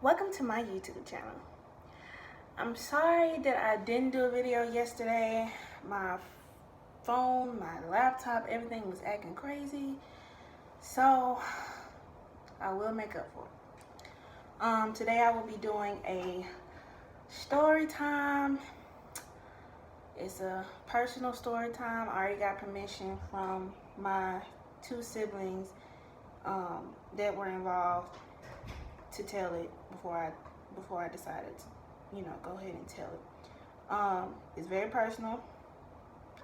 Welcome to my YouTube channel. I'm sorry that I didn't do a video yesterday. My phone, my laptop, everything was acting crazy. So I will make up for it. Today I will be doing a story time. It's a personal story time. I already got permission from my two siblings that were involved to tell it before I decided to, go ahead and tell it. It's very personal.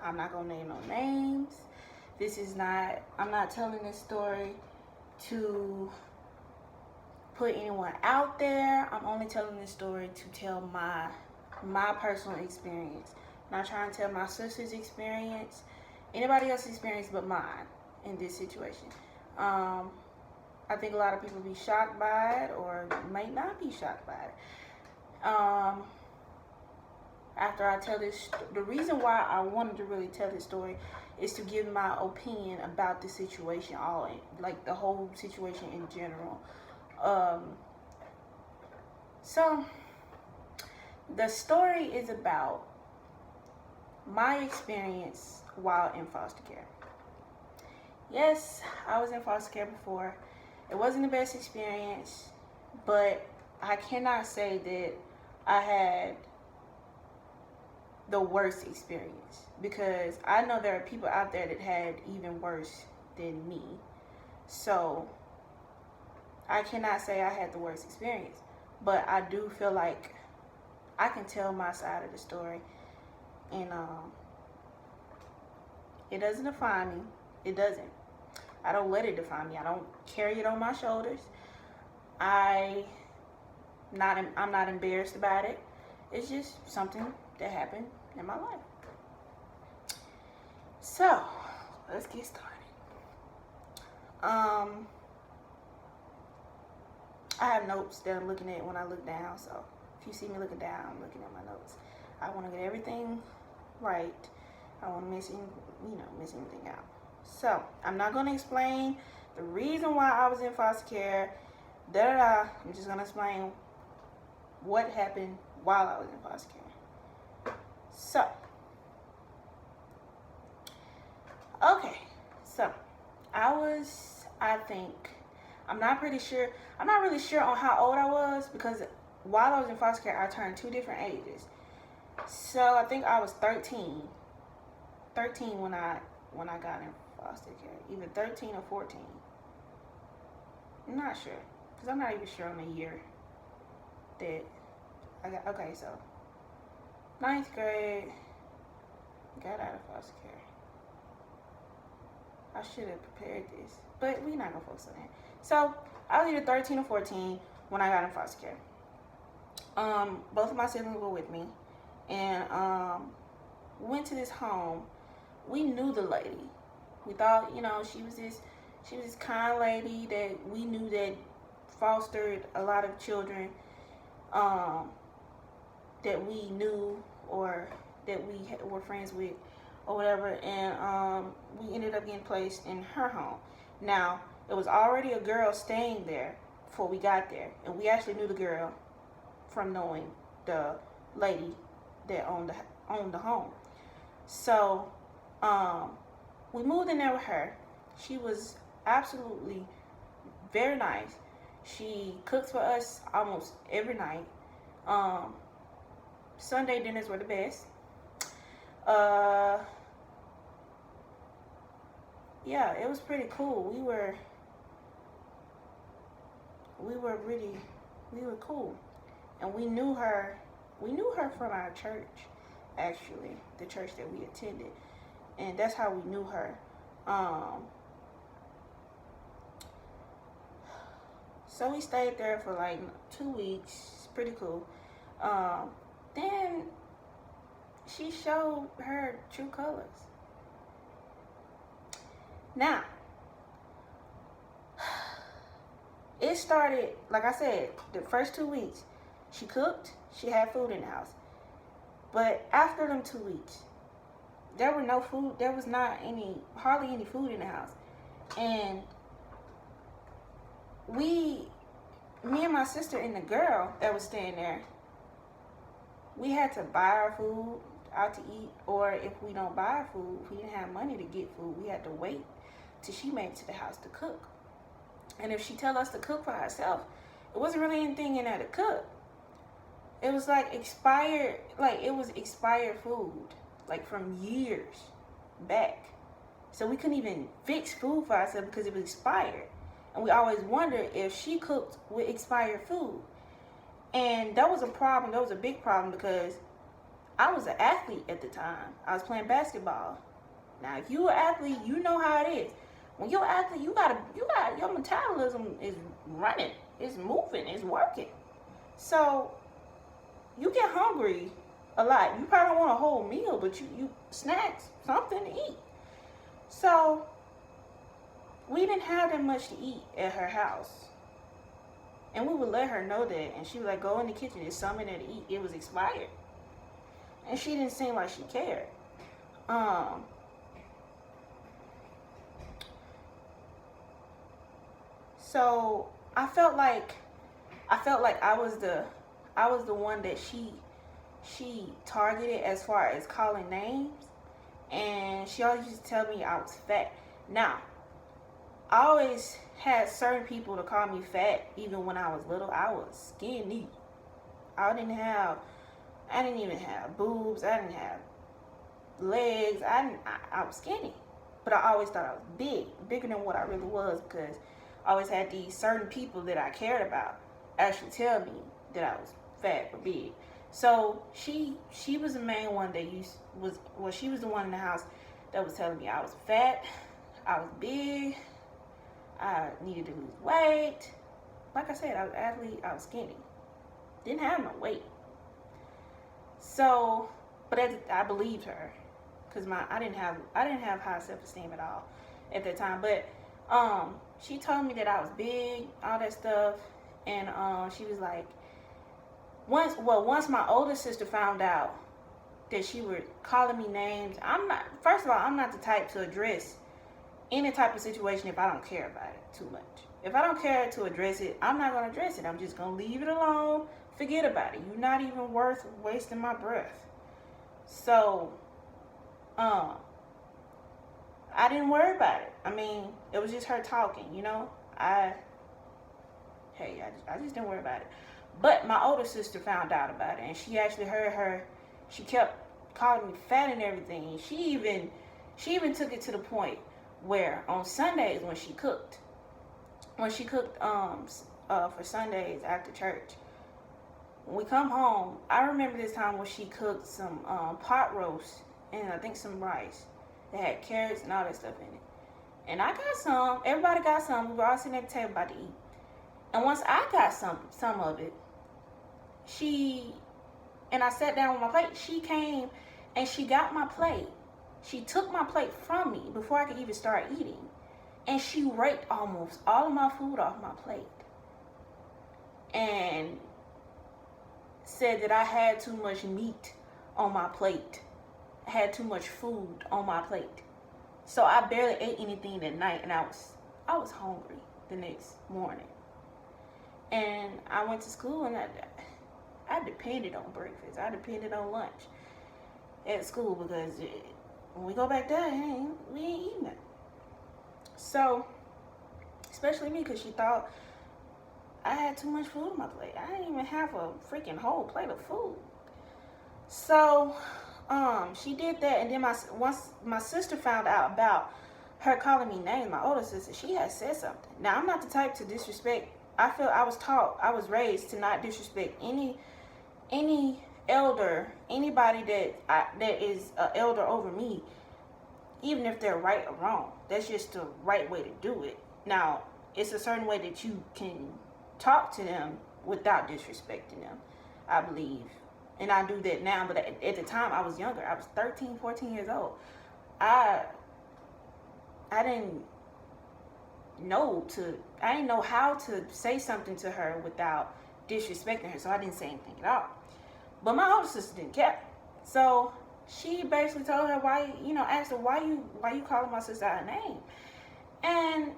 I'm not gonna name no names. I'm not telling this story to put anyone out there. I'm only telling this story to tell my personal experience. I'm not trying to tell my sister's experience, anybody else's experience but mine in this situation. I think a lot of people be shocked by it or might not be shocked by it. After I tell this, the reason why I wanted to really tell this story is to give my opinion about the situation, like the whole situation in general. So the story is about my experience while in foster care. Yes, I was in foster care before. It wasn't the best experience, but I cannot say that I had the worst experience, because I know there are people out there that had even worse than me. So I cannot say I had the worst experience, but I do feel like I can tell my side of the story, and it doesn't define me. It doesn't. I don't let it define me. I don't carry it on my shoulders. I'm not embarrassed about it. It's just something that happened in my life. So let's get started. I have notes that I'm looking at when I look down. So if you see me looking down, I'm looking at my notes. I want to get everything right. I don't want to miss anything out. So I'm not going to explain the reason why I was in foster care. I'm just going to explain what happened while I was in foster care. So, okay. So I'm not really sure on how old I was, because while I was in foster care, I turned two different ages. So I think I was 13 when I got in foster care, either 13 or 14. I'm not sure, because I'm not even sure on the year that I got. Okay, so 9th grade, got out of foster care. I should have prepared this, but we're not gonna focus on that. So I was either 13 or 14 when I got in foster care. Both of my siblings were with me, and went to this home. We knew the lady. We thought, she was this kind lady that we knew that fostered a lot of children that we knew or that we were friends with or whatever, and we ended up getting placed in her home. Now, it was already a girl staying there before we got there, and we actually knew the girl from knowing the lady that owned the home. So we moved in there with her. She was absolutely very nice. She cooked for us almost every night. Sunday dinners were the best. Yeah, it was pretty cool. We were cool. And we knew her from our church, actually, the church that we attended. And that's how we knew her. So we stayed there for like 2 weeks. It's pretty cool. Then she showed her true colors. Now, it started, like I said, the first 2 weeks. She cooked, she had food in the house. But after them 2 weeks, there were no food. There was hardly any food in the house. And we me and my sister and the girl that was staying there, we had to buy our food out to eat, or if we don't buy food, if we didn't have money to get food, we had to wait till she made it to the house to cook. And if she tell us to cook for herself, it wasn't really anything in there to cook. It was like expired, like it was expired food, like from years back. So we couldn't even fix food for ourselves because it was expired. And we always wondered if she cooked with expired food. And that was a problem. That was a big problem because I was an athlete at the time. I was playing basketball. Now, if you're an athlete, you know how it is. When you're an athlete, you got your metabolism is running, it's moving, it's working. So you get hungry a lot. You probably don't want a whole meal, but you snacks, something to eat. So we didn't have that much to eat at her house. And we would let her know that, and she would like, go in the kitchen, there's something there to eat. It was expired. And she didn't seem like she cared. So I felt like I was the one that she targeted as far as calling names. And she always used to tell me I was fat. Now, I always had certain people to call me fat. Even when I was little, I was skinny. I didn't even have boobs. I didn't have legs. I was skinny. But I always thought I was bigger than what I really was, because I always had these certain people that I cared about actually tell me that I was fat or big. So she was the main one that she was the one in the house that was telling me I was fat, I was big, I needed to lose weight. Like I said, I was an athlete, I was skinny. Didn't have no weight. So, but I believed her, because I didn't have high self-esteem at all at that time. But she told me that I was big, all that stuff, and she was like, once my older sister found out that she was calling me names, first of all, I'm not the type to address any type of situation if I don't care about it too much. If I don't care to address it, I'm not going to address it. I'm just going to leave it alone, forget about it. You're not even worth wasting my breath. So, I didn't worry about it. I mean, it was just her talking, you know. I just didn't worry about it. But my older sister found out about it, and she actually heard her. She kept calling me fat and everything. She even took it to the point where on Sundays when she cooked for Sundays after church, when we come home, I remember this time when she cooked some pot roast and I think some rice that had carrots and all that stuff in it. And I got some. Everybody got some. We were all sitting at the table about to eat. And once I got some of it, and I sat down with my plate, she came and she got my plate. She took my plate from me before I could even start eating. And she raked almost all of my food off my plate. And said that I had too much meat on my plate. I had too much food on my plate. So I barely ate anything that night, and I was hungry the next morning. And I went to school, and I depended on breakfast. I depended on lunch at school, because when we go back there, we ain't eating it. So, especially me, because she thought I had too much food on my plate. I didn't even have a freaking whole plate of food. So, she did that, and then once my sister found out about her calling me names, my older sister, she had said something. Now, I'm not the type to disrespect. I feel I was raised to not disrespect any elder, anybody that is an elder over me, even if they're right or wrong. That's just the right way to do it. Now, it's a certain way that you can talk to them without disrespecting them, I believe. And I do that now, but at the time I was younger. I was 13, 14 years old. I didn't know how to say something to her without disrespecting her, so I didn't say anything at all. But my older sister didn't care. So she basically told her asked her why you calling my sister out her name. And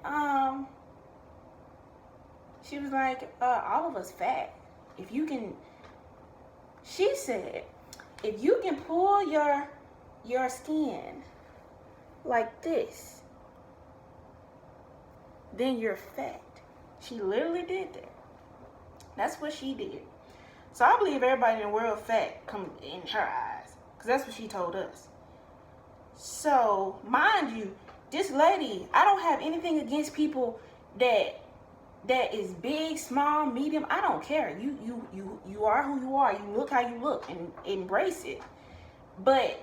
She was like, all of us fat. If you can, she said, if you can pull your skin like this, then you're fat. She literally did that. That's what she did. So I believe everybody in the world fat come in her eyes, because that's what she told us. So mind you, this lady, I don't have anything against people that is big, small, medium. I don't care. You are who you are. You look how you look and embrace it. But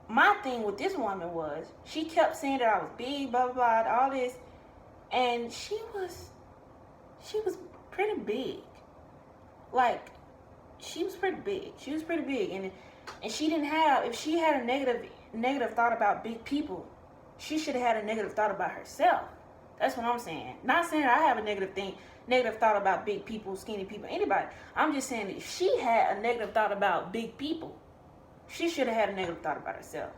my thing with this woman was, she kept saying that I was big, blah, blah, blah, all this. And she was pretty big. Like, she was pretty big. She was pretty big. And she didn't have, if she had a negative thought about big people, she should have had a negative thought about herself. That's what I'm saying. Not saying I have a negative thought about big people, skinny people, anybody. I'm just saying that if she had a negative thought about big people, she should have had a negative thought about herself.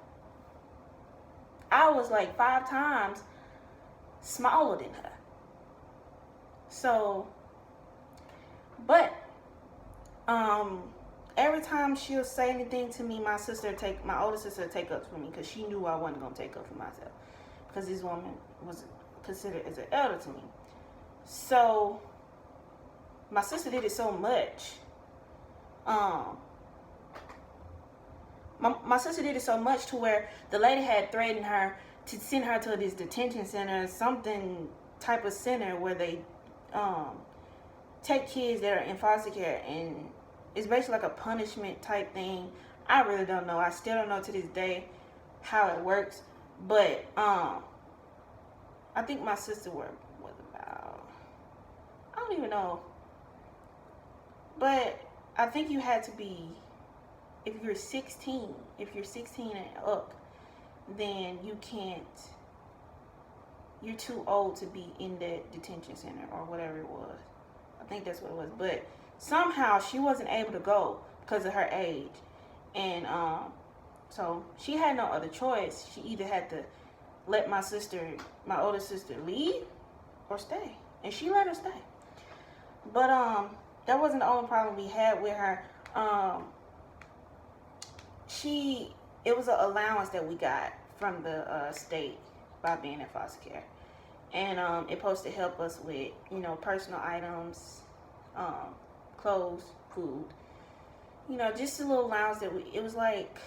I was like 5 times smaller than her. So, but every time she'll say anything to me, my older sister would take up for me, because she knew I wasn't gonna take up for myself, because this woman was considered as an elder to me. So my sister did it so much. My sister did it so much to where the lady had threatened her to send her to this detention center, something type of center where they take kids that are in foster care, and it's basically like a punishment type thing. I really don't know. I still don't know to this day how it works. But I think my sister was about, I don't even know. But I think you had to be, if you're 16 and up, then you can't, you're too old to be in that detention center or whatever it was. I think that's what it was. But somehow she wasn't able to go because of her age. And so she had no other choice. She either had to let my older sister leave or stay. And she let her stay. But that wasn't the only problem we had with her. It was an allowance that we got from the state by being in foster care. And it's supposed to help us with, personal items, clothes, food. Just a little allowance that it was like,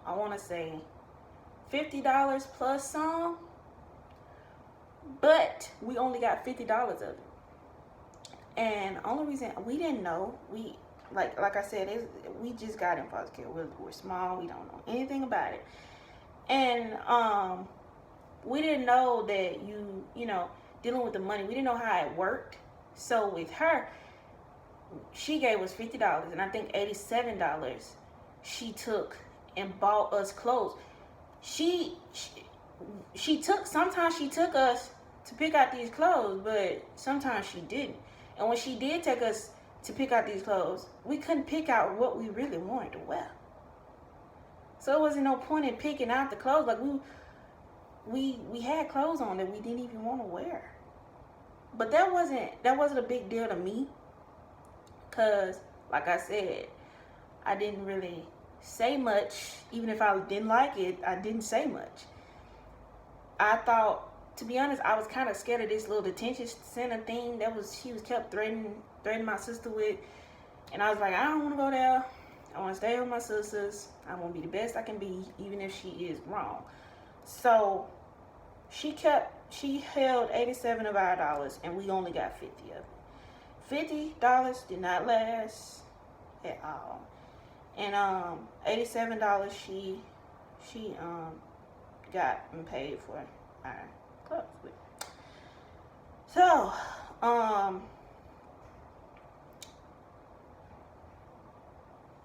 I want to say $50 plus some, but we only got $50 of it. And the only reason we didn't know, like I said, we just got in foster care. We're small. We don't know anything about it. And we didn't know that dealing with the money, we didn't know how it worked. So with her, she gave us $50, and I think $87 she took and bought us clothes. Sometimes she took us to pick out these clothes, but sometimes she didn't. And when she did take us to pick out these clothes, we couldn't pick out what we really wanted to wear. So it wasn't no point in picking out the clothes. Like we had clothes on that we didn't even want to wear. But that wasn't a big deal to me, because like I said, I didn't really say much. Even if I didn't like it, I didn't say much. I thought, to be honest, I was kind of scared of this little detention center thing she was kept threatening my sister with. And I was like, I don't want to go there. I want to stay with my sisters. I want to be the best I can be, even if she is wrong. So she held 87 of our dollars, and we only got 50 of it. $50 did not last at all. And $87 she got and paid for our clothes with. So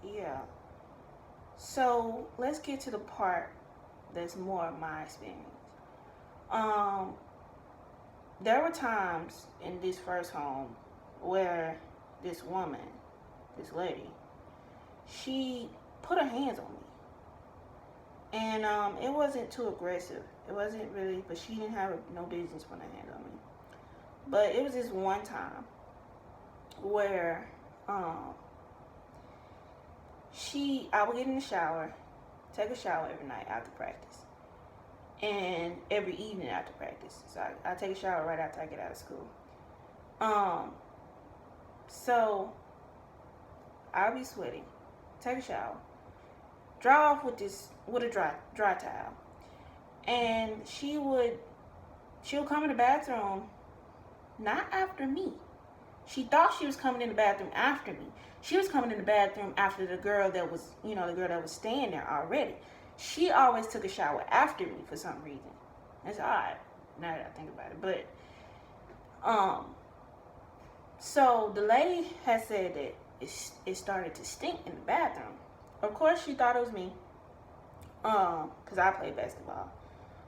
yeah. So let's get to the part that's more of my experience. There were times in this first home where this lady, she put her hands on me. And it wasn't too aggressive. It wasn't really, but she didn't have no business putting her hands on me. But it was this one time. where I would get in the shower, take a shower every night after practice, and every evening after practice. So I take a shower right after I get out of school. So I'll be sweating, take a shower, dry off with a dry towel, and she'll come in the bathroom, not after me. She thought she was coming in the bathroom after me. She was coming in the bathroom after the girl that was staying there already. She always took a shower after me for some reason. That's odd, now that I think about it. But, so the lady has said that it started to stink in the bathroom. Of course, she thought it was me, because I played basketball.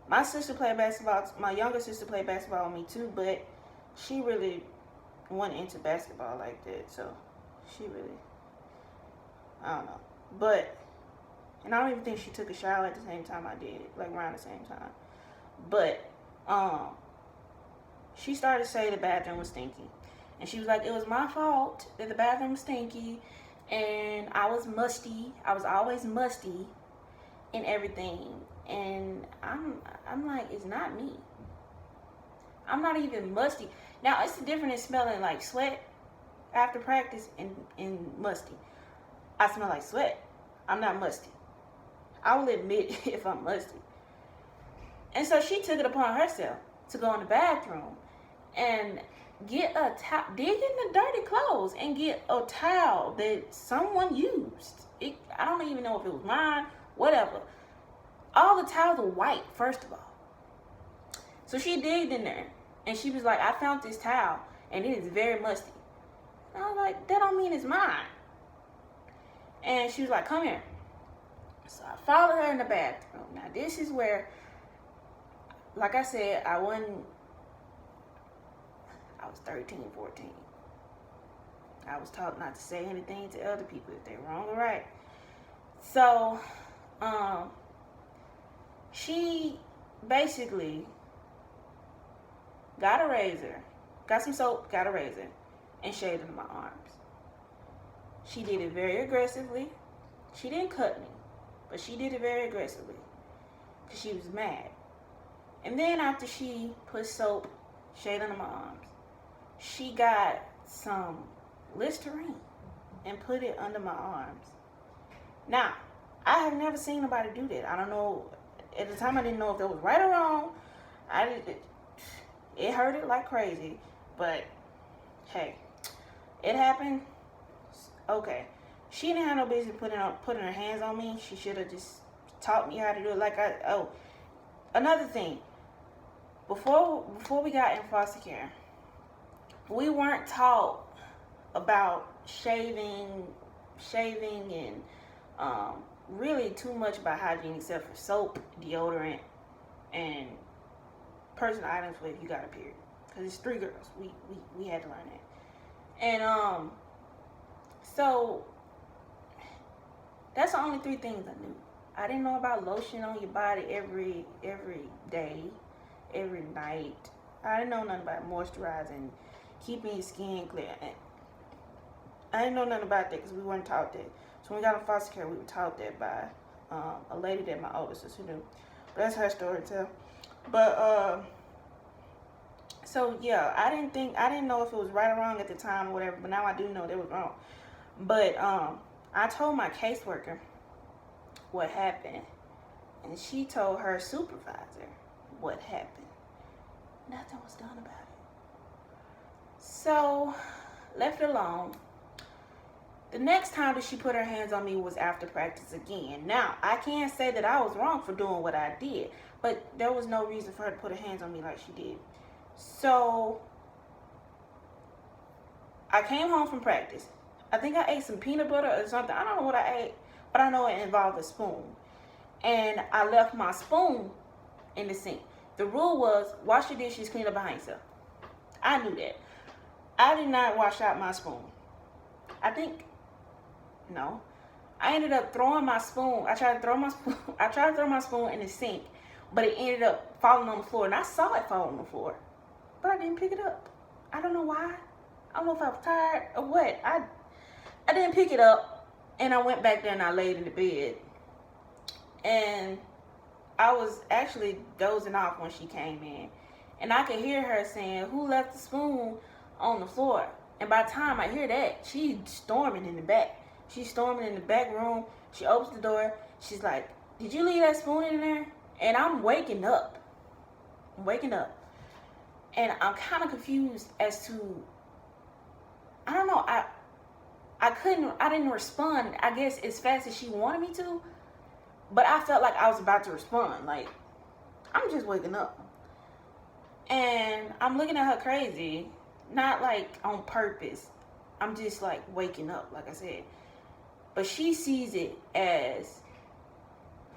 My sister played basketball. My younger sister played basketball with me too, but she really wasn't into basketball like that. So she really, I don't know. But, and I don't even think she took a shower at the same time I did, like around the same time. But, she started to say the bathroom was stinky. And she was like, it was my fault that the bathroom was stinky, and I was musty. I was always musty and everything. And I'm like, it's not me. I'm not even musty. Now, it's the difference in smelling like sweat after practice and musty. I smell like sweat. I'm not musty. I will admit if I'm musty. And so she took it upon herself to go in the bathroom and get a towel, dig in the dirty clothes and get a towel that someone used. I don't even know if it was mine, whatever. All the towels are white, first of all. So she digged in there and she was like, I found this towel and it is very musty. And I was like, that don't mean it's mine. And she was like, come here. So I followed her in the bathroom. Now this is where, like I said, I was 13, 14. I was taught not to say anything to other people if they're wrong or right. So, she basically got a razor, got some soap, got a razor, and shaved into my arms. She did it very aggressively. She didn't cut me, but she did it very aggressively because she was mad. And then after she put soap, shaved under my arms, she got some Listerine and put it under my arms. Now, I have never seen nobody do that. I don't know. At the time, I didn't know if that was right or wrong. It hurted like crazy. But, hey, it happened. Okay. She didn't have no business putting her hands on me. She should have just taught me how to do it. Another thing. Before we got in foster care, we weren't taught about shaving and really too much about hygiene except for soap, deodorant, and personal items for if you got a period. Because it's 3 girls. We had to learn that. And so that's the only 3 things I knew. I didn't know about lotion on your body every day, every night. I didn't know nothing about moisturizing, keeping your skin clear. I didn't know nothing about that because we weren't taught that. So when we got in foster care, we were taught that by a lady that my older sister knew. But that's her story to tell. But so yeah, I didn't know if it was right or wrong at the time or whatever. But now I do know that was wrong. But I told my caseworker what happened, and she told her supervisor what happened. Nothing was done about it. So left it alone. The next time that she put her hands on me was after practice again. Now, I can't say that I was wrong for doing what I did, but there was no reason for her to put her hands on me like she did. So, I came home from practice. I think I ate some peanut butter or something. I don't know what I ate, but I know it involved a spoon. And I left my spoon in the sink. The rule was, wash your dishes, clean up behind yourself. I knew that. I did not wash out my spoon. No. I ended up throwing my spoon. I tried to throw my spoon in the sink, but it ended up falling on the floor. And I saw it fall on the floor, but I didn't pick it up. I don't know why. I don't know if I was tired or what. I didn't pick it up, and I went back there and I laid in the bed. And I was actually dozing off when she came in. And I could hear her saying, "Who left the spoon on the floor?" And by the time I hear that, she's storming in the back. She's storming in the back room. She opens the door. She's like, "Did you leave that spoon in there?" And I'm waking up. And I'm kind of confused as to, I don't know, I didn't respond, I guess, as fast as she wanted me to. But I felt like I was about to respond. Like, I'm just waking up. And I'm looking at her crazy. Not like on purpose. I'm just like waking up, like I said. But she sees it as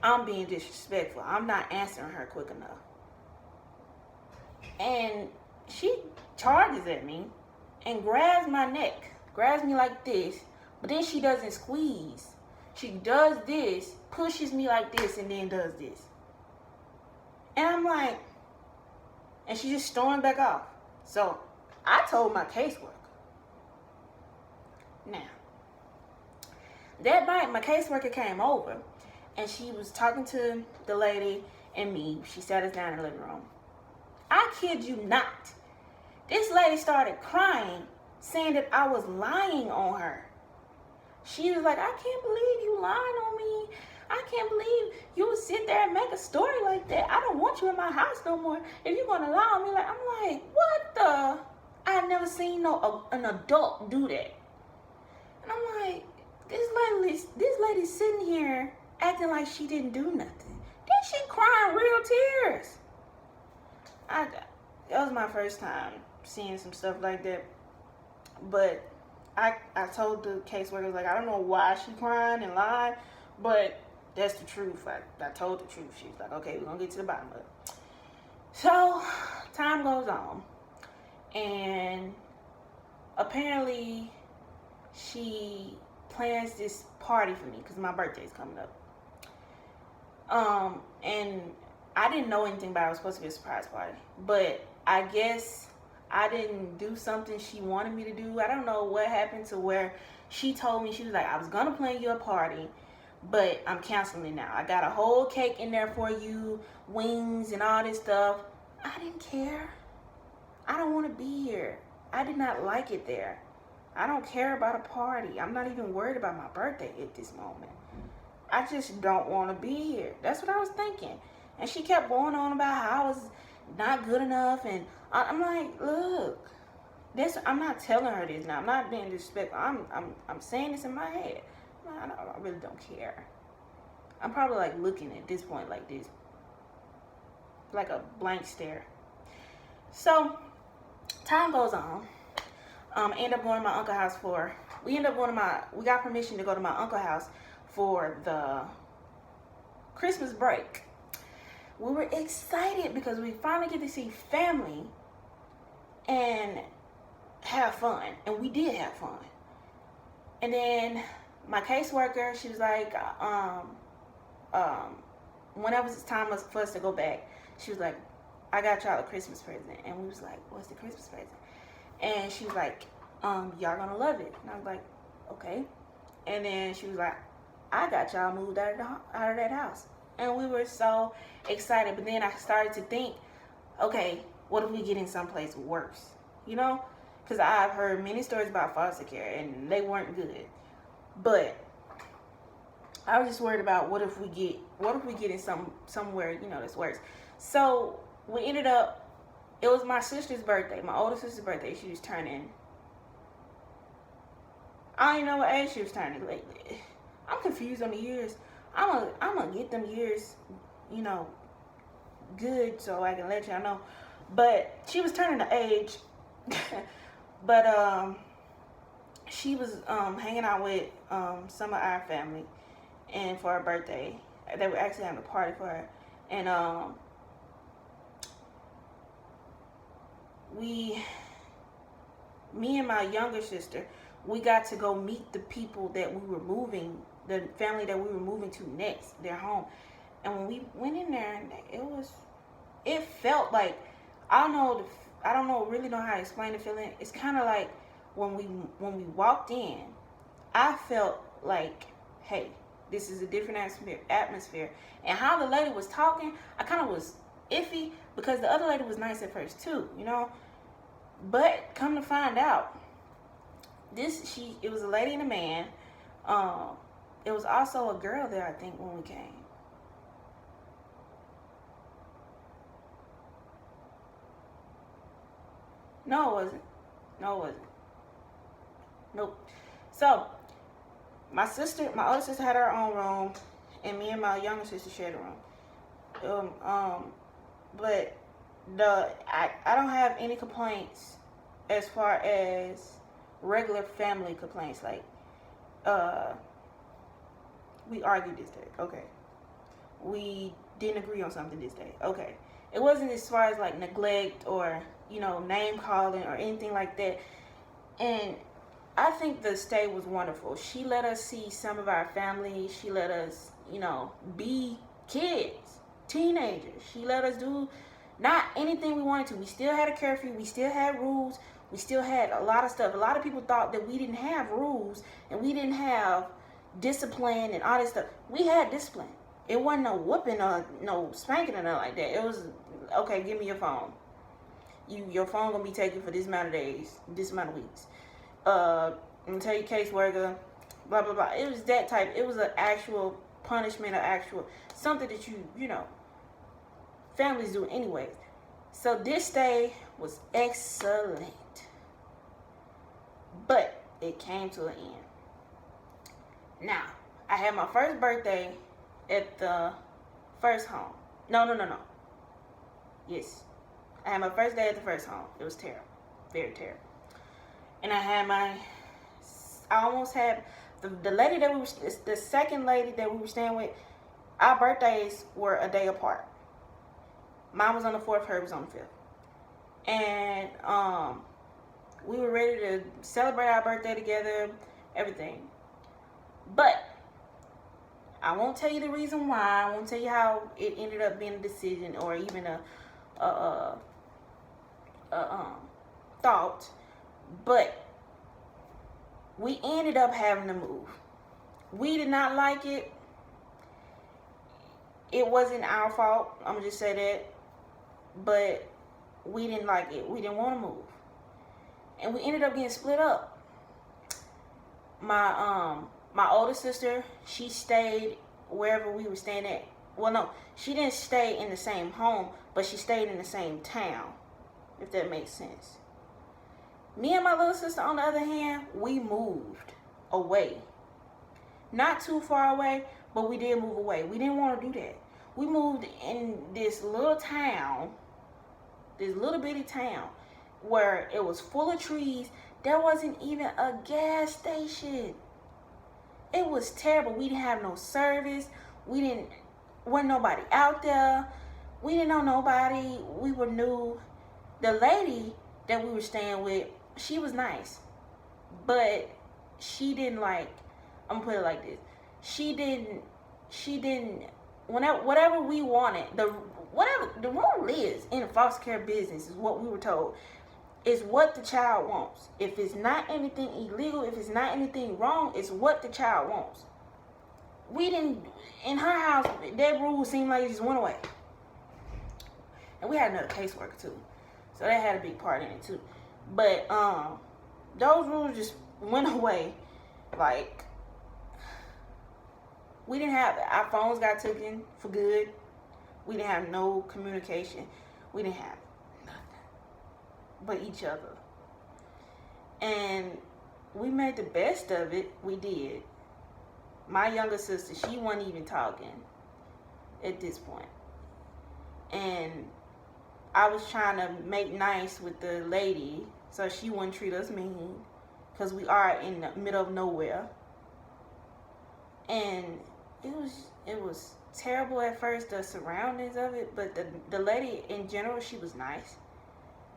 I'm being disrespectful. I'm not answering her quick enough. And she charges at me and grabs my neck. Grabs me like this. But then she doesn't squeeze. She does this, pushes me like this, and then does this. And I'm like, and she just stormed back off. So I told my caseworker. Now, that night, my caseworker came over, and she was talking to the lady and me. She sat us down in the living room. I kid you not. This lady started crying, saying that I was lying on her. She was like, "I can't believe you lying on me. I can't believe you would sit there and make a story like that. I don't want you in my house no more. If you're going to lie on me," like, I'm like, what the? I've never seen an adult do that. And I'm like, this lady's sitting here acting like she didn't do nothing. Then she crying real tears. That was my first time seeing some stuff like that. But I told the caseworker, like, I don't know why she crying and lying, but that's the truth. I told the truth. She was like, "Okay, we're going to get to the bottom of it." So, time goes on. And apparently, she plans this party for me because my birthday's coming up. And I didn't know anything about it. It was supposed to be a surprise party. But I guess I didn't do something she wanted me to do. I don't know what happened to where she told me, she was like, "I was going to plan you a party, but I'm canceling it now. I got a whole cake in there for you, wings and all this stuff." I didn't care. I don't want to be here. I did not like it there. I don't care about a party. I'm not even worried about my birthday at this moment. I just don't want to be here. That's what I was thinking. And she kept going on about how I was not good enough. And I'm like, look, I'm not telling her this now. I'm not being disrespectful. I'm saying this in my head. I really don't care. I'm probably like looking at this point like this, like a blank stare. So time goes on. End up going to my uncle's house we got permission to go to my uncle's house for the Christmas break. We were excited because we finally get to see family and have fun. And we did have fun. And then my caseworker, she was like, whenever it's time for us to go back, she was like, "I got y'all a Christmas present." And we was like, "What's the Christmas present?" And she was like, "Y'all gonna love it." And I was like, "Okay." And then she was like, "I got y'all moved out of that house." And we were so excited. But then I started to think, okay, what if we get in someplace worse? You know? Because I've heard many stories about foster care, and they weren't good. But I was just worried about what if we get in somewhere, that's worse. So we ended up, it was my sister's birthday, my older sister's birthday. She was turning, I don't even know what age she was turning. Like, I'm confused on the years. I'm gonna get them years, good, so I can let y'all know. But she was turning the age. But she was hanging out with some of our family, and for her birthday, they were actually having a party for her. And me and my younger sister, we got to go meet the people that we were moving, the family that we were moving to next, their home. And when we went in there, it felt like, I don't really know how to explain the feeling. It's kind of like when we walked in, I felt like, hey, this is a different atmosphere. And how the lady was talking, I kind of was iffy because the other lady was nice at first too, you know. But come to find out, it was a lady and a man. It was also a girl there, I think, when we came. No, it wasn't. No, it wasn't. Nope. So my older sister had her own room, and me and my younger sister shared a room. But I don't have any complaints as far as regular family complaints. Like, we argued this day. Okay. We didn't agree on something this day. Okay. It wasn't as far as like neglect or, you know, name calling or anything like that. And I think the stay was wonderful. She let us see some of our family. She let us, you know, be kids, teenagers. She let us do not anything we wanted to. We still had a curfew. We still had rules. We still had a lot of stuff. A lot of people thought that we didn't have rules and we didn't have discipline and all this stuff. We had discipline. It wasn't no whooping or no spanking or nothing like that. It was, okay, give me your phone. Your phone gonna be taken for this amount of days, this amount of weeks. I'm gonna tell you caseworker, blah blah blah. It was that type. It was an actual punishment or actual something that you know, families do anyways. So this day was excellent, but it came to an end. Now, I had my first birthday at the first home. No. Yes. I had my first day at the first home. It was terrible. Very terrible. And I almost had, the lady that the second lady that we were staying with, our birthdays were a day apart. Mine was on the 4th, hers was on the 5th. And we were ready to celebrate our birthday together, everything. But I won't tell you the reason why. I won't tell you how it ended up being a decision or even a thought. But we ended up having to move. We did not like it. It wasn't our fault. I'm gonna just say that. But we didn't like it. We didn't want to move. And we ended up getting split up. My older sister, she stayed wherever we were staying at. Well, no, she didn't stay in the same home, but she stayed in the same town, if that makes sense. Me and my little sister, on the other hand, we moved away. Not too far away, but we did move away. We didn't want to do that. We moved in this little town, this little bitty town, where it was full of trees. There wasn't even a gas station. It was terrible. We didn't have no service. Wasn't nobody out there. We didn't know nobody. We were new. The lady that we were staying with, she was nice, but she didn't like, I'm gonna put it like this. She didn't, whatever we wanted, the rule is in the foster care business is what we were told. It's what the child wants. If it's not anything illegal, if it's not anything wrong, it's what the child wants. We didn't, in her house, that rule seemed like it just went away. And we had another caseworker too. So that had a big part in it too. But those rules just went away. Like, we didn't have, our phones got taken for good. We didn't have no communication. We didn't have but each other. And we made the best of it. We did. My younger sister, she wasn't even talking at this point. And I was trying to make nice with the lady so she wouldn't treat us mean, because we are in the middle of nowhere. And it was terrible at first, the surroundings of it, but the lady in general, she was nice.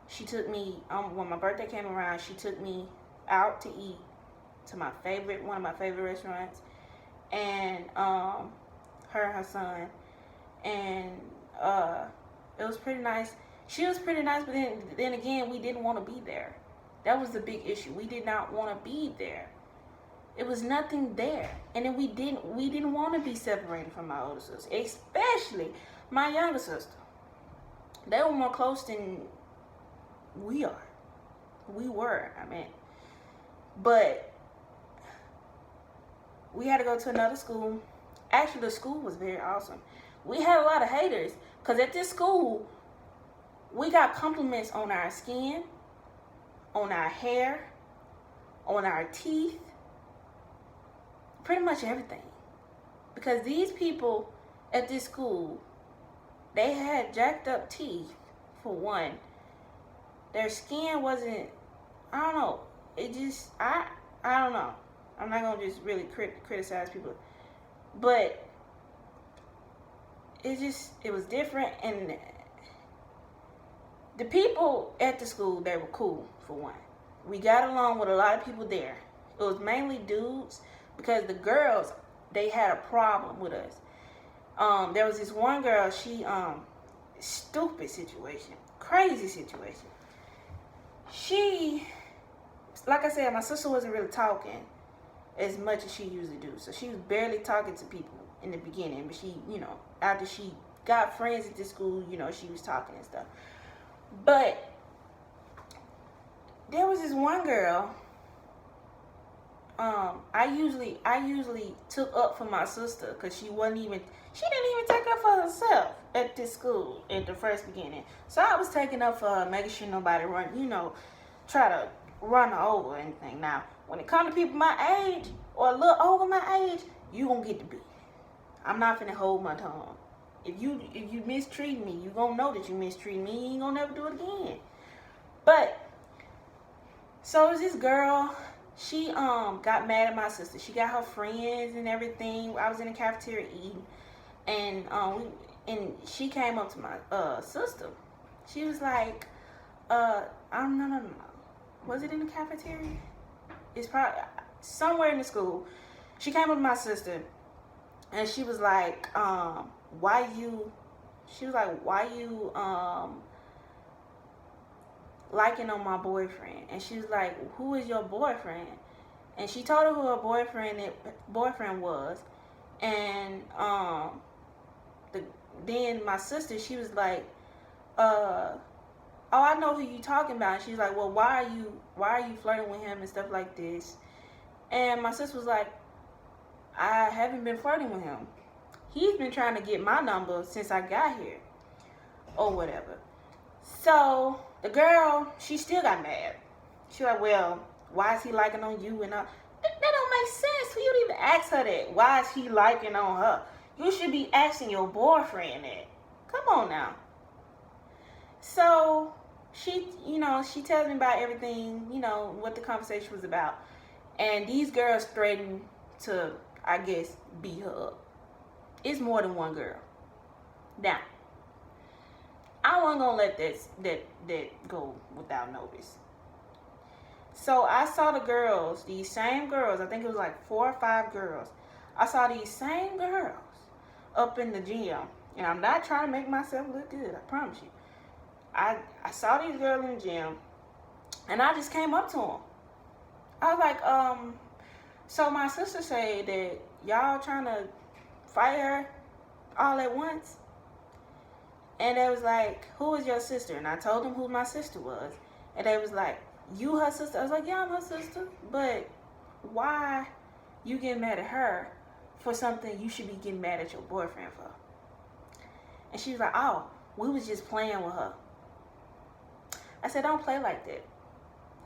She took me, when my birthday came around, she took me out to eat to one of my favorite restaurants, and her and her son, and it was pretty nice. She was pretty nice, but then again, we didn't want to be there. That was the big issue. We did not want to be there. It was nothing there. And then we didn't want to be separated from my older sister, especially my younger sister. They were more close than we are. We were, I mean. But we had to go to another school. Actually, the school was very awesome. We had a lot of haters because at this school, we got compliments on our skin, on our hair, on our teeth, pretty much everything. Because these people at this school, they had jacked up teeth, for one. Their skin wasn't, I don't know, it just, I don't know. I'm not going to just really criticize people. But it was different. And the people at the school, they were cool, for one. We got along with a lot of people there. It was mainly dudes because the girls, they had a problem with us. There was this one girl, she, stupid situation, crazy situation. She, like I said, my sister wasn't really talking as much as she usually do. So she was barely talking to people in the beginning. But she, after she got friends at this school, she was talking and stuff. But there was this one girl, I usually took up for my sister because she didn't even take up for herself at this school at the first beginning. So I was taking up for her, making sure nobody try to run her over or anything. Now, when it comes to people my age or a little over my age, you gonna get the beat. I'm not finna hold my tongue. If you mistreat me, you gonna know that you mistreat me. You ain't gonna never do it again. But so it was this girl. She got mad at my sister. She got her friends and everything. I was in the cafeteria eating, and she came up to my sister. She was like, no. Was it in the cafeteria? It's probably somewhere in the school. She came up to my sister, and she was like, why you liking on my boyfriend? And she was like, who is your boyfriend? And she told her who her boyfriend was. And then my sister, she was like, oh, I know who you talking about. And she's like, well, why are you flirting with him and stuff like this? And my sister was like, I haven't been flirting with him. He's been trying to get my number since I got here, or whatever. So the girl, she still got mad. She like, well, why is he liking on you? And that don't make sense for you to even ask her that. Why is he liking on her? You should be asking your boyfriend that. Come on now. So she tells me about everything, what the conversation was about. And these girls threatened to, I guess, beat her up. It's more than one girl. Now, I wasn't gonna let that go without notice. So I saw the girls, these same girls, I think it was like 4 or 5 girls. I saw these same girls up in the gym. And I'm not trying to make myself look good, I promise you. I saw these girls in the gym, and I just came up to them. I was like, so my sister said that y'all trying to fight her all at once. And they was like, who is your sister? And I told them who my sister was. And they was like, you her sister? I was like, yeah, I'm her sister. But why you getting mad at her for something you should be getting mad at your boyfriend for? And she was like, oh, we was just playing with her. I said, don't play like that.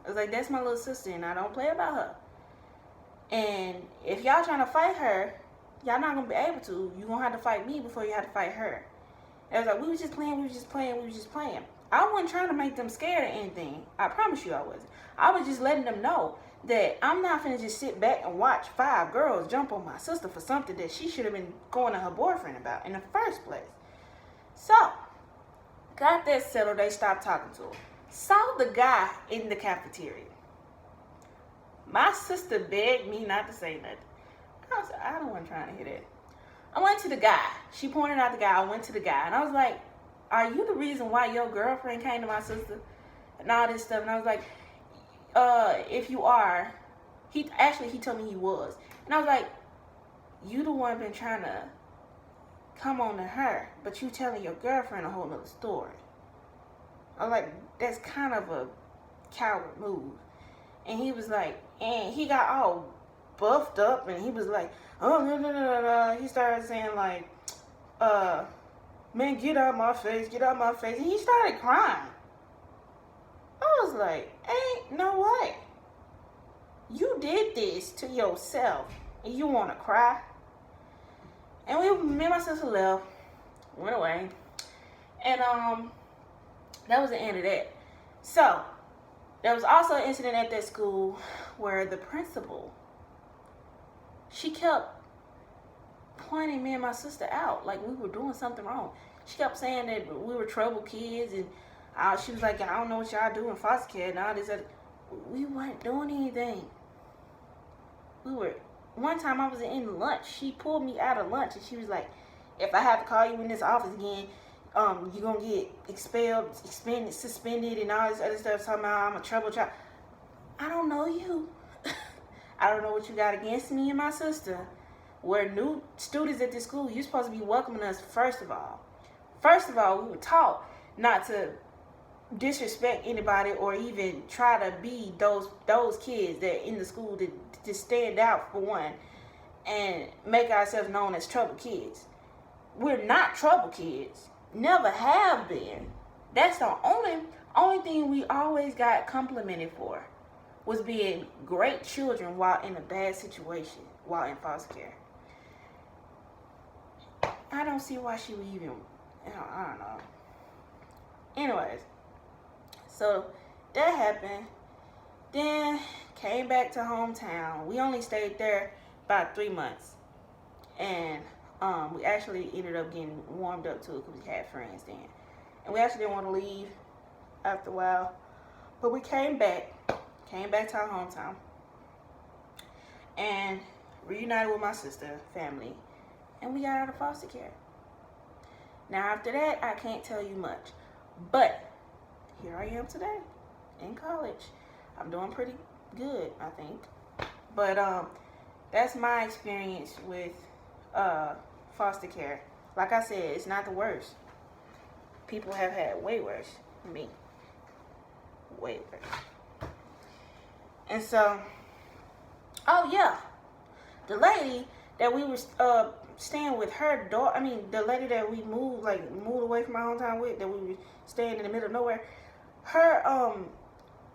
I was like, that's my little sister, and I don't play about her. And if y'all trying to fight her, y'all not going to be able to. You're going to have to fight me before you have to fight her. And I was like, we was just playing. I wasn't trying to make them scared or anything. I promise you I wasn't. I was just letting them know that I'm not finna just sit back and watch 5 girls jump on my sister for something that she should have been going to her boyfriend about in the first place. So, got that settled. They stopped talking to her. Saw the guy in the cafeteria. My sister begged me not to say nothing. I was like, I don't want trying to hear that. I went to the guy. She pointed out the guy. I went to the guy. And I was like, are you the reason why your girlfriend came to my sister? And all this stuff. And I was like, if you are, he told me he was. And I was like, you the one been trying to come on to her, but you telling your girlfriend a whole nother story. I was like, that's kind of a coward move. And he was like, and he got all buffed up, and he was like, oh, no. He started saying like, man, get out my face, get out my face. And he started crying. I was like, ain't no way. You did this to yourself, and you want to cry? And me and my sister left, went away, and that was the end of that. So there was also an incident at that school where the principal, she kept pointing me and my sister out like we were doing something wrong. She kept saying that we were troubled kids, and she was like, I don't know what y'all do in foster care and all this. We weren't doing anything. One time I was in lunch, she pulled me out of lunch and she was like, if I have to call you in this office again, you're going to get expelled, suspended, and all this other stuff. Talking about I'm a troubled child. I don't know you. I don't know what you got against me and my sister. We're new students at this school. You're supposed to be welcoming us first of all. First of all, we were taught not to disrespect anybody or even try to be those kids that in the school to stand out for one and make ourselves known as trouble kids. We're not trouble kids. Never have been. That's the only thing we always got complimented for, was being great children while in a bad situation, while in foster care. I don't see why she would even, I don't know. Anyways, so that happened. Then came back to hometown. We only stayed there about 3 months. And we actually ended up getting warmed up to it because we had friends then. And we actually didn't want to leave after a while. But we came back to our hometown. And reunited with my sister, family. And we got out of foster care. Now after that, I can't tell you much. But here I am today in college. I'm doing pretty good, I think. But that's my experience with foster care. Like I said, it's not the worst. People have had way worse than me. Way worse. And so, oh yeah, the lady that we were staying with, her daughter, the lady that we moved away from my hometown with, that we were staying in the middle of nowhere, her, I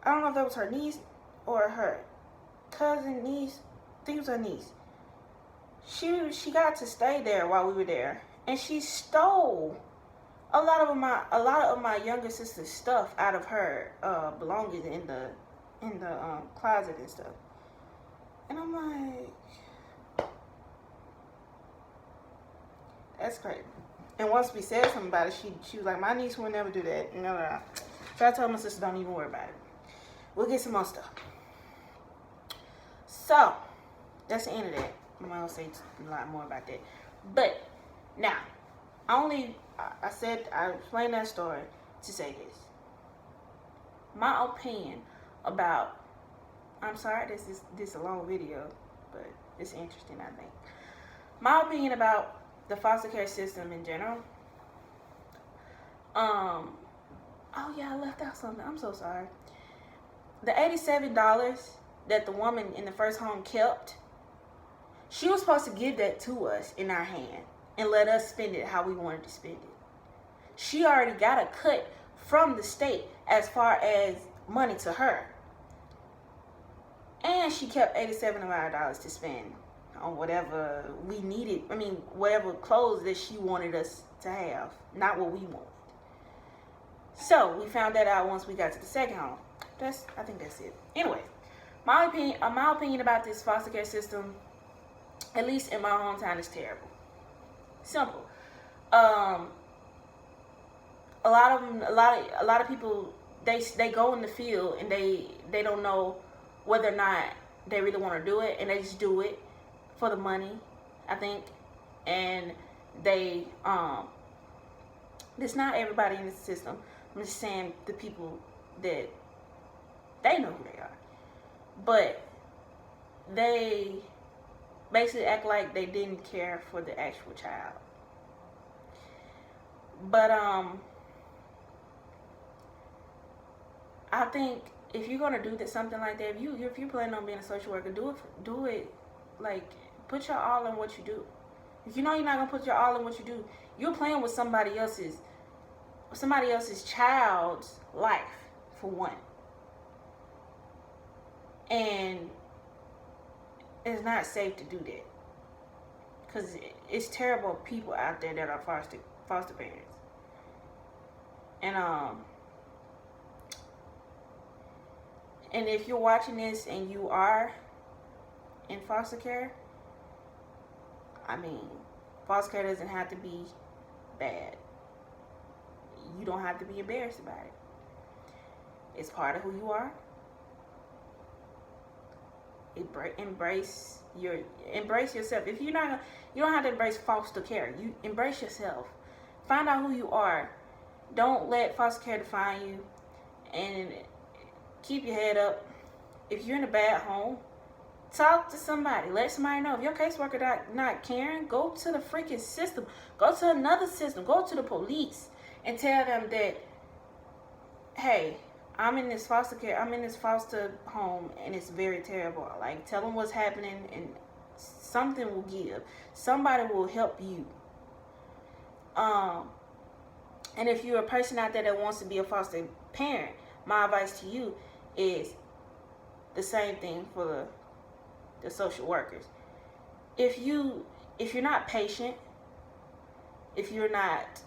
don't know if that was her niece or her cousin niece. I think it was her niece. She got to stay there while we were there, and she stole a lot of my younger sister's stuff out of her belongings in the closet and stuff. And I'm like, that's crazy. And once we said something about it, she was like, my niece would never do that. No. So I told my sister, don't even worry about it. We'll get some more stuff. So that's the end of that. I'm not gonna say a lot more about that. But now, I explained that story to say this. My opinion about, I'm sorry, this is a long video, but it's interesting, I think. My opinion about the foster care system in general. Oh yeah, I left out something. I'm so sorry. The $87 that the woman in the first home kept, she was supposed to give that to us in our hand and let us spend it how we wanted to spend it. She already got a cut from the state as far as money to her. And she kept $87 of our dollars to spend on whatever we needed. Whatever clothes that she wanted us to have, not what we wanted. So we found that out once we got to the second home. I think that's it. Anyway, my opinion about this foster care system, at least in my hometown, is terrible. Simple. A lot of people, they go in the field and they don't know whether or not they really want to do it, and they just do it for the money, I think. And they it's not everybody in the system. I'm just saying the people that they know who they are. but they basically act like they didn't care for the actual child. But I think if you're gonna do something like that, if you plan on being a social worker, do it like put your all in what you do. If you know you're not gonna put your all in what you do, you're playing with somebody else's child's life, for one. And it's not safe to do that, because it's terrible people out there that are foster parents. And if you're watching this and you are in foster care, I mean, foster care doesn't have to be bad. You don't have to be embarrassed about it. It's part of who you are. Embrace yourself. If you're not, you don't have to embrace foster care. You embrace yourself. Find out who you are. Don't let foster care define you. And keep your head up. If you're in a bad home, talk to somebody. Let somebody know. If your caseworker not caring, go to the freaking system. Go to another system. Go to the police and tell them that, hey, I'm in this foster home and it's very terrible. Like, tell them what's happening and something will give. Somebody will help you. And if you're a person out there that wants to be a foster parent, my advice to you is the same thing for the social workers. If you're not patient, if you're not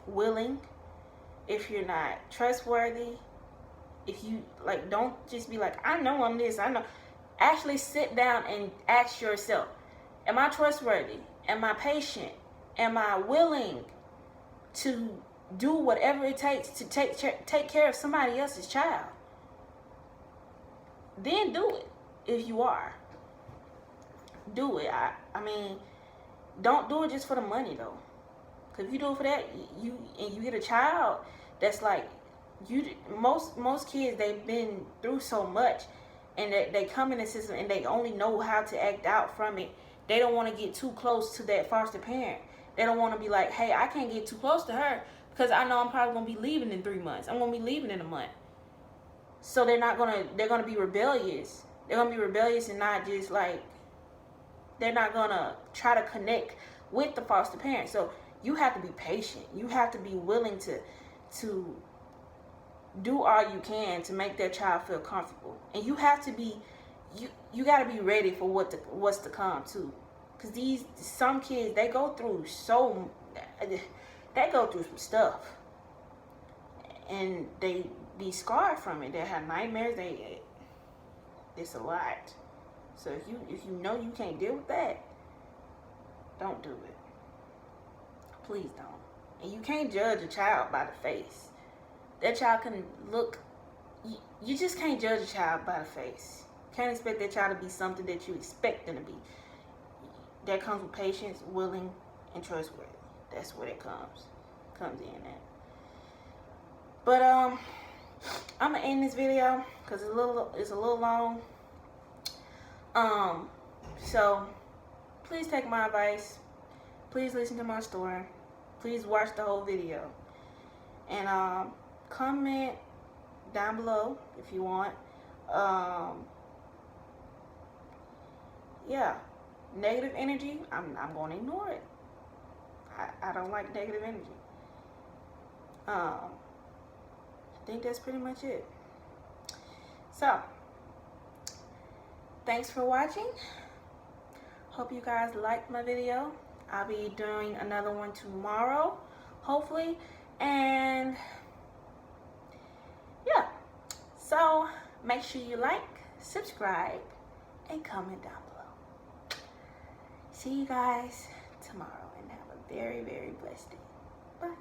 willing, if you're not trustworthy, if you don't just be like, I know I'm this, I know. Actually sit down and ask yourself, am I trustworthy? Am I patient? Am I willing to do whatever it takes to take care of somebody else's child? Then do it. If you are, do it. I mean, don't do it just for the money though. Cause if you do it for that, you get a child that's like, most kids, they've been through so much, and they come in the system and they only know how to act out from it. They don't want to get too close to that foster parent. They don't want to be like, hey, I can't get too close to her because I know I'm probably gonna be leaving in 3 months. I'm gonna be leaving in a month. So they're gonna be rebellious. They're gonna be rebellious and not just like, they're not gonna try to connect with the foster parent. So you have to be patient. You have to be willing to do all you can to make that child feel comfortable. And you have to be, you got to be ready for what's to come too. Because some kids, they go through some stuff. And they be scarred from it. They have nightmares. It's a lot. So if you know you can't deal with that, don't do it. Please don't. And you can't judge a child by the face. That child can look, you just can't judge a child by the face. Can't expect that child to be something that you expect them to be. That comes with patience, willing, and trustworthy. That's where it comes in at. But I'm gonna end this video because it's a little long. So please take my advice. Please listen to my story. Please watch the whole video. And comment down below if you want. Yeah, negative energy, I'm going to ignore it. I don't like negative energy. I think that's pretty much it. So, thanks for watching. Hope you guys liked my video. I'll be doing another one tomorrow, hopefully. And yeah, so make sure you like, subscribe, and comment down below. See you guys tomorrow and have a very, very blessed day. Bye.